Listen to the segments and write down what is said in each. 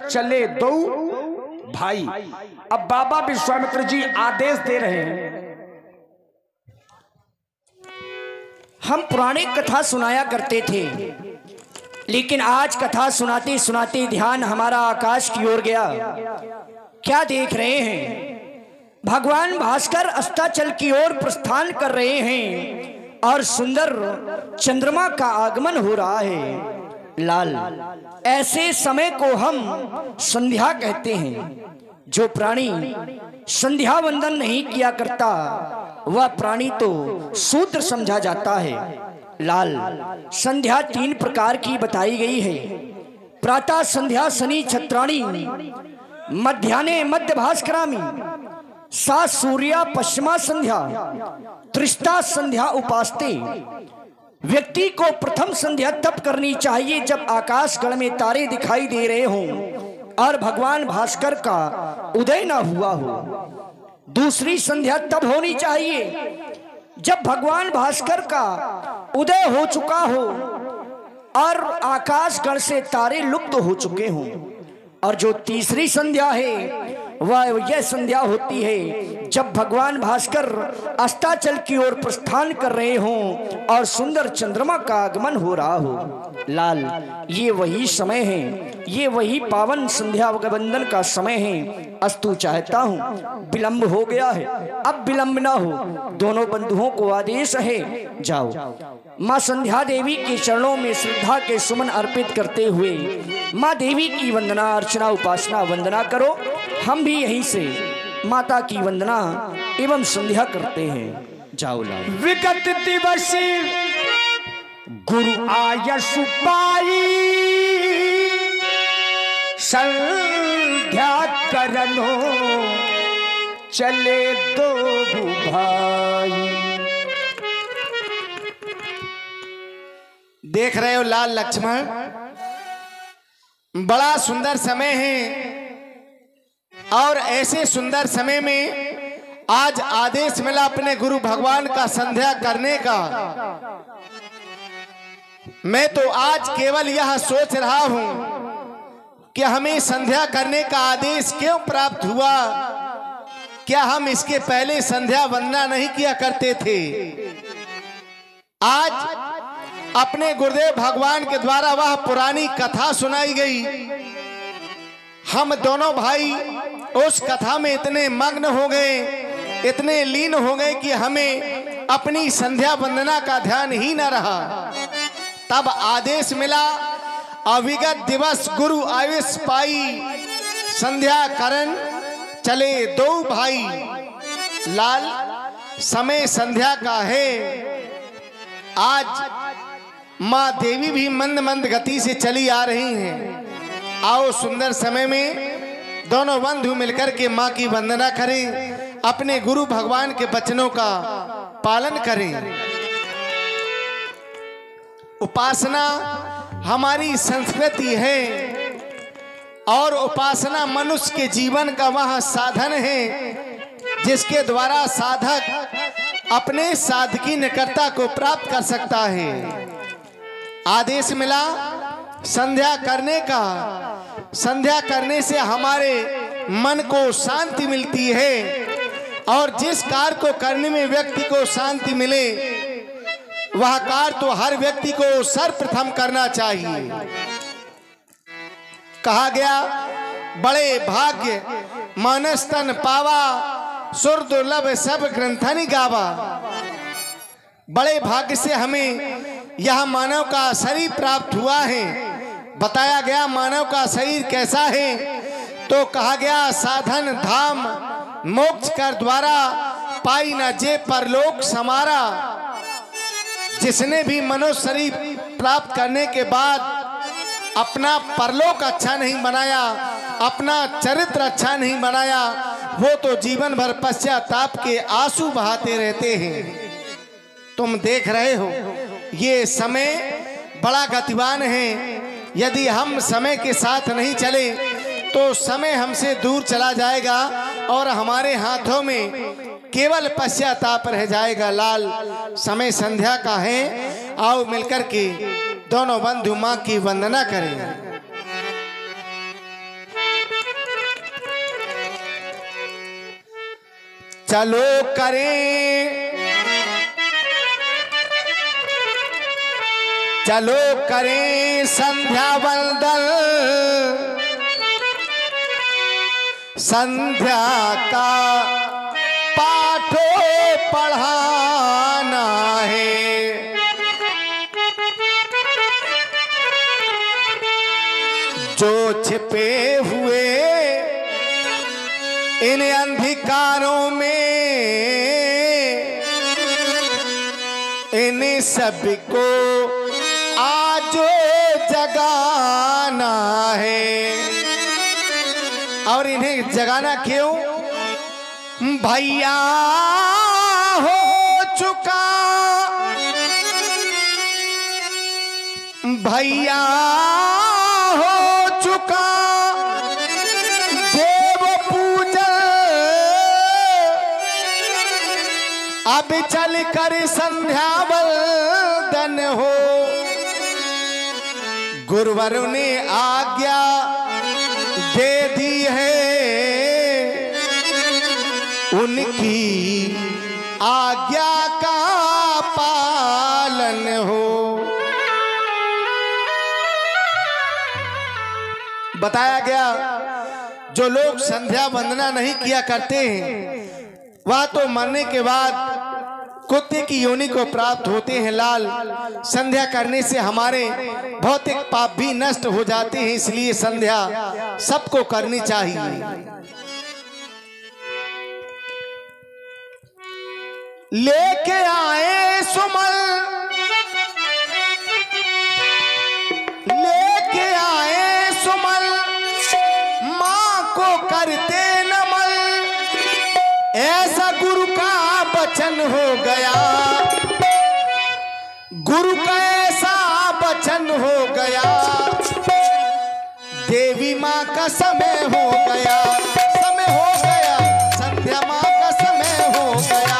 चले दो भाई। अब बाबा विश्वामित्र जी आदेश दे रहे हैं। हम पुरानी कथा सुनाया करते थे, लेकिन आज कथा सुनाते सुनाते ध्यान हमारा आकाश की ओर गया। क्या देख रहे हैं? भगवान भास्कर अस्ताचल की ओर प्रस्थान कर रहे हैं और सुंदर चंद्रमा का आगमन हो रहा है। लाल, ऐसे समय को हम संध्या कहते हैं। जो प्राणी संध्या वंदन नहीं किया करता वह प्राणी तो शूद्र समझा जाता है। लाल, संध्या 3 प्रकार की बताई गई है। प्रातः संध्या शनि छत्राणी, मध्याह्ने मध्य भास्करामी, सा सूर्या पश्चिमा संध्या, त्रिष्टा संध्या उपास्ते। व्यक्ति को प्रथम संध्या तब करनी चाहिए जब आकाशगण में तारे दिखाई दे रहे हों और भगवान भास्कर का उदय न हुआ हो। दूसरी संध्या तब होनी चाहिए जब भगवान भास्कर का उदय हो चुका हो और आकाशगण से तारे लुप्त हो चुके हों। और जो तीसरी संध्या है वह यह संध्या होती है जब भगवान भास्कर अस्ताचल की ओर प्रस्थान कर रहे हों और सुंदर चंद्रमा का आगमन हो रहा हो। लाल, ये वही समय है, ये वही पावन संध्या वंदन का समय है। अस्तु चाहता हूँ, विलंब हो गया है, अब विलंब ना हो। दोनों बंधुओं को आदेश है, जाओ। माँ संध्या देवी के चरणों में श्रद्धा के सुमन अर्पित करते हुए माँ देवी की वंदना अर्चना उपासना वंदना करो। हम भी यहीं से माता की वंदना एवं संध्या करते हैं। जाओ लाल। विगत दिवस गुरु आयस पाई, संध्या करनो चले दो भाई। देख रहे हो लाल लक्ष्मण, बड़ा सुंदर समय है और ऐसे सुंदर समय में आज आदेश मिला अपने गुरु भगवान का संध्या करने का। मैं तो आज केवल यह सोच रहा हूं कि हमें संध्या करने का आदेश क्यों प्राप्त हुआ। क्या हम इसके पहले संध्या वंदना नहीं किया करते थे? आज अपने गुरुदेव भगवान के द्वारा वह पुरानी कथा सुनाई गई। हम दोनों भाई उस कथा में इतने मग्न हो गए, इतने लीन हो गए कि हमें अपनी संध्या वंदना का ध्यान ही न रहा। तब आदेश मिला, अविगत दिवस गुरु आवेश पाई, संध्या करन चले दो भाई। लाल, समय संध्या का है। आज माँ देवी भी मंद मंद गति से चली आ रही हैं। आओ सुंदर समय में दोनों बंधु मिलकर के माँ की वंदना करें, अपने गुरु भगवान के वचनों का पालन करें। उपासना हमारी संस्कृति है और उपासना मनुष्य के जीवन का वह साधन है जिसके द्वारा साधक अपने साधकी निकटता को प्राप्त कर सकता है। आदेश मिला संध्या करने का। संध्या करने से हमारे मन को शांति मिलती है और जिस कार्य को करने में व्यक्ति को शांति मिले वह कार्य तो हर व्यक्ति को सर्वप्रथम करना चाहिए। कहा गया, बड़े भाग्य मानस तन पावा, सुर दुर्लभ सब ग्रंथनि गावा। बड़े भाग्य से हमें यह मानव का शरीर प्राप्त हुआ है। बताया गया मानव का शरीर कैसा है, तो कहा गया साधन धाम मोक्ष कर द्वारा, पाई न जे परलोक समारा। जिसने भी मनुष्य शरीर प्राप्त करने के बाद अपना परलोक अच्छा नहीं बनाया, अपना चरित्र अच्छा नहीं बनाया, वो तो जीवन भर पश्चाताप के आंसू बहाते रहते हैं। तुम देख रहे हो ये समय बड़ा गतिवान है। यदि हम समय के साथ नहीं चले तो समय हमसे दूर चला जाएगा और हमारे हाथों में केवल पश्चाताप रह जाएगा। लाल, समय संध्या का है। आओ मिलकर के दोनों बंधु माँ की वंदना करें। चलो करें, चलो करें संध्या वंदन, संध्या का पाठो पढ़ाना है। जो छिपे हुए इन अंधकारों में, इन सबको आज जगाना है। और इन्हें जगाना क्यों? भैया हो चुका, भैया हो चुका देव पूजन, अब चल कर संध्या वंदन हो। गुरुवरों ने आज्ञा दे दी है, उनकी आज्ञा का पालन हो। बताया गया जो लोग संध्या वंदना नहीं किया करते हैं वह तो मरने के बाद कुत्ते की योनि को प्राप्त होते हैं लाल। संध्या करने से हमारे भौतिक पाप भी नष्ट हो जाते हैं, इसलिए संध्या सबको करनी चाहिए। लेके आए सुमन, लेके आए सुमन, माँ को करते नमन, ऐसा गुरु का वचन हो गया, गुरु का ऐसा वचन हो गया। देवी माँ का समय हो गया, समय हो गया, संध्या माँ का समय हो गया।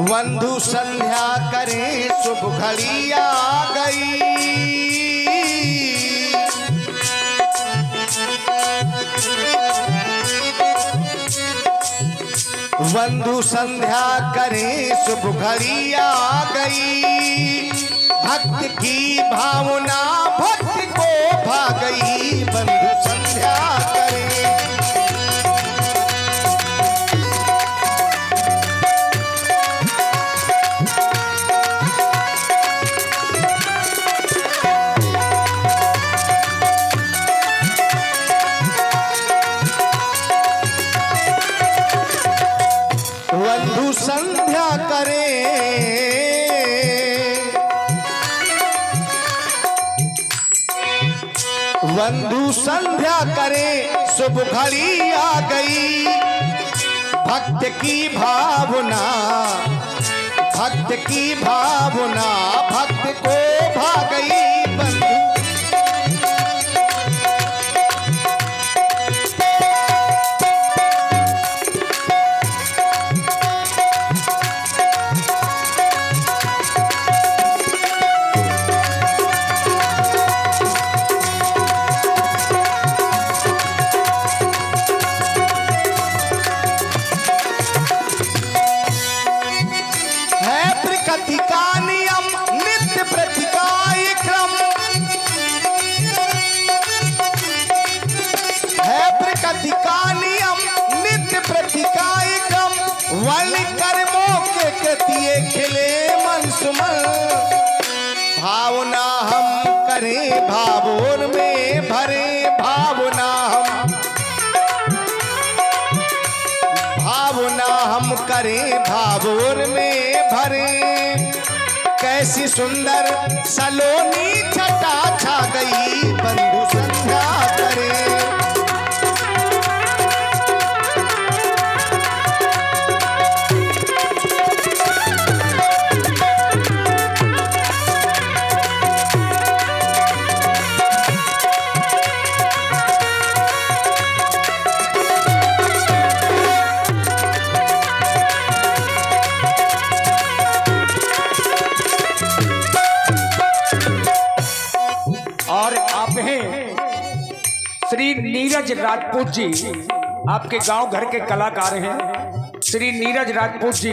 बंधु संध्या करें शुभ घड़ी आ गई, बंधु संध्या करें शुभ घड़ी आ गई। भक्त की भावना भक्त को भा गई, बंधु संध्या करें। बंधु संध्या करें, बंधु संध्या करें शुभ घड़ी आ गई। भक्त की भावना, भक्त की भावना भक्त को भा गई। बंधु प्रकृति का नियम वल कर्मों के कतिये खिले मन सुमन, भावना हम करें भावों में भरे, भावना हम करें भावों में भरे। कैसी सुंदर सलोनी छटा छा गई बंधु संध्या करे। श्री नीरज राजपूत जी, आपके गांव घर के कलाकार हैं। श्री नीरज राजपूत जी,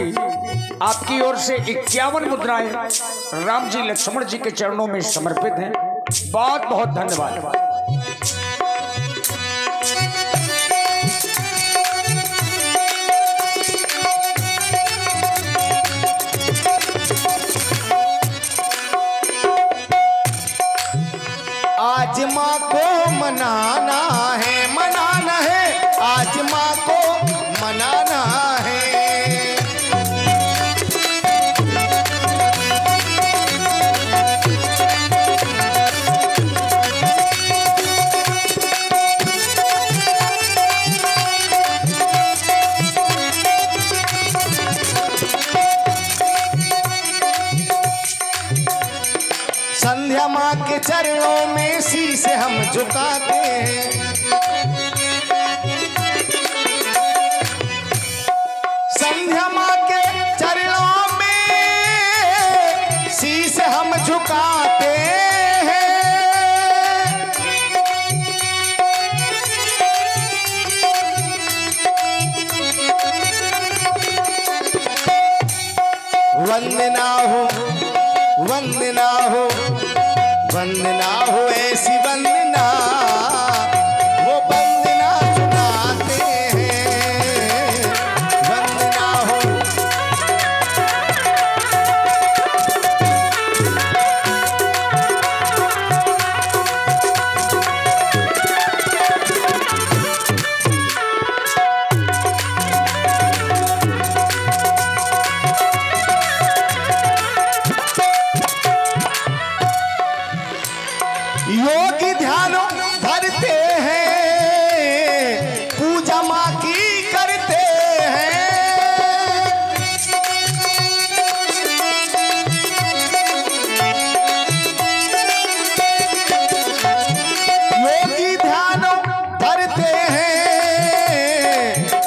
आपकी ओर से 51 मुद्राएं राम जी लक्ष्मण जी के चरणों में समर्पित हैं। बहुत बहुत धन्यवाद। आज माँ को मनाना है, आज माँ को मनाना है। संध्या माँ के चरणों में शीश हम झुकाते हैं। संध्या माँ के चरणों में शीश हम झुकाते हैं। वंदना हो, वंदना हो, वंदना हो ऐसी वंदना, वो वंदना सुनाते हैं। वंदना हो, योगी ध्यान धरते हैं, पूजा माँ की करते हैं। योगी ध्यान धरते हैं,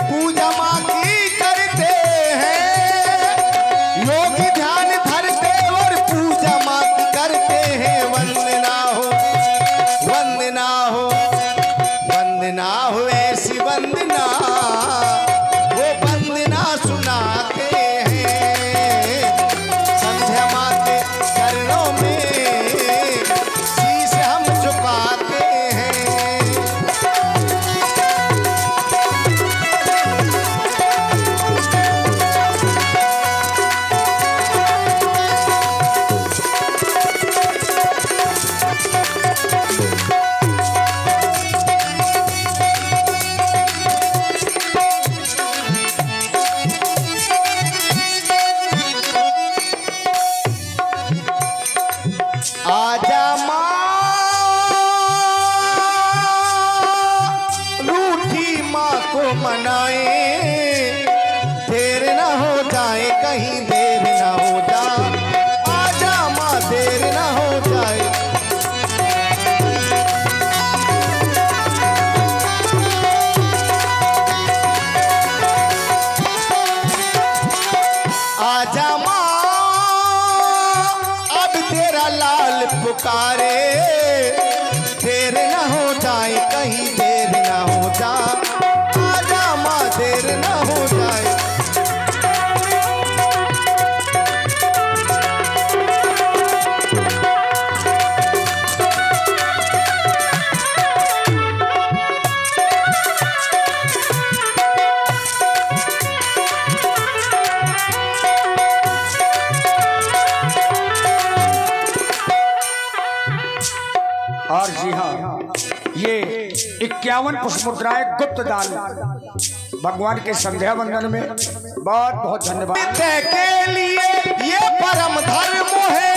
पूजा माँ की करते हैं। योगी ध्यान धरते और पूजा माँ की करते हैं। वंदना हो, वंदना हो, वंदना हो ऐसी वंदना, वो वंदना सुनाते हैं। संध्या माँ के चरणों में शीश हम झुकाते हैं। आजा माँ, रूठी माँ को मनाए, देर न हो जाए, कहीं देर न हो जाए। आजा माँ, देर न हो जाए। आजा माँ, अब तेरा लाल पुकारे, देर न हो जाए, कहीं देर न हो जाए। आजा माँ, देर न हो जाए। और जी हाँ, ये 51 पुष्प मुद्राएं गुप्त दान भगवान के संध्या वंदन में बहुत बहुत धन्यवाद के लिए ये परम धर्म है।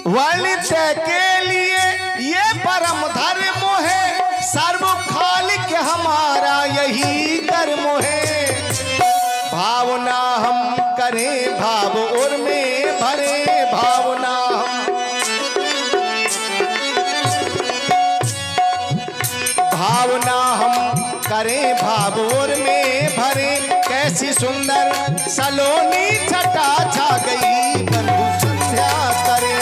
वलित के लिए ये परम धर्म है, सर्व खालिक हमारा यही कर्म है। भावना हम करें भाव और में भरे, भावना हम करें भाव और में भरे। कैसी सुंदर सलोनी छटा छा गई, बंधु संध्या करे।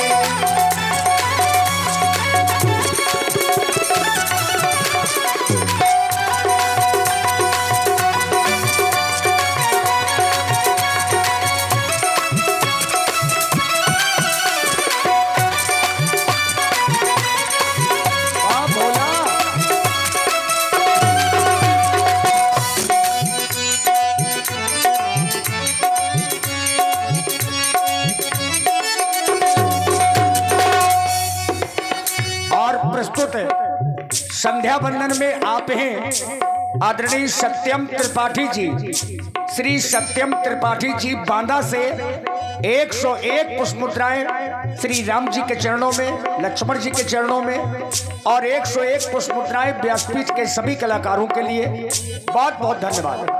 संध्या वंदन में आप हैं आदरणीय सत्यम त्रिपाठी जी। श्री सत्यम त्रिपाठी जी बांदा से 101 पुष्प मुद्राएं श्री राम जी के चरणों में, लक्ष्मण जी के चरणों में और 101 पुष्प मुद्राएं व्यासपीठ के सभी कलाकारों के लिए बहुत बहुत धन्यवाद।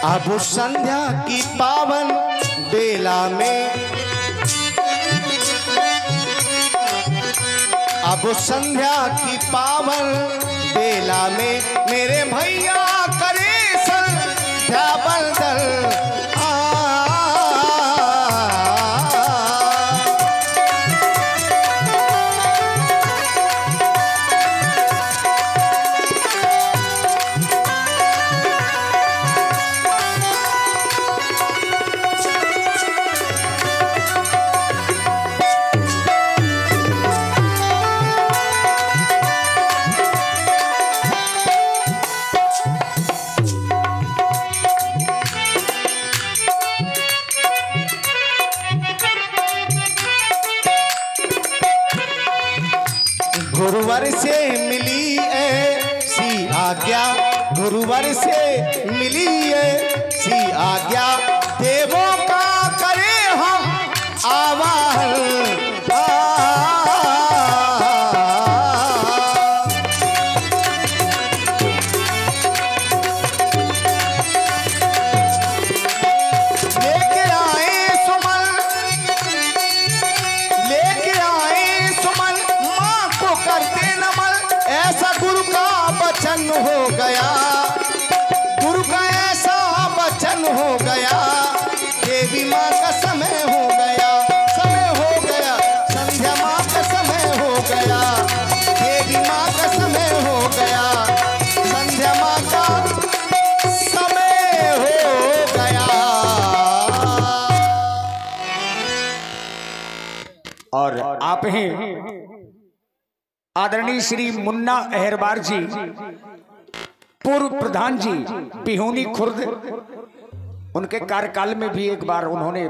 अब संध्या की पावन बेला में, अब संध्या की पावन बेला में मेरे भैया करे संध्या वंदन। गुरुवर से मिली ऐसी आज्ञा, गुरुवर से मिली ऐसी आज्ञा, देवों का करे हम आवाहन। हो गया गुरु का ऐसा वचन हो गया, देवी माँ का समय हो गया, समय हो गया, संध्या माँ का समय हो गया, देवी माँ का समय हो गया, संध्या माँ का समय हो गया। और आप हैं आदरणीय श्री मुन्ना अहरबार जी, पूर्व प्रधान जी पिहोनी खुर्द। उनके कार्यकाल में भी एक बार उन्होंने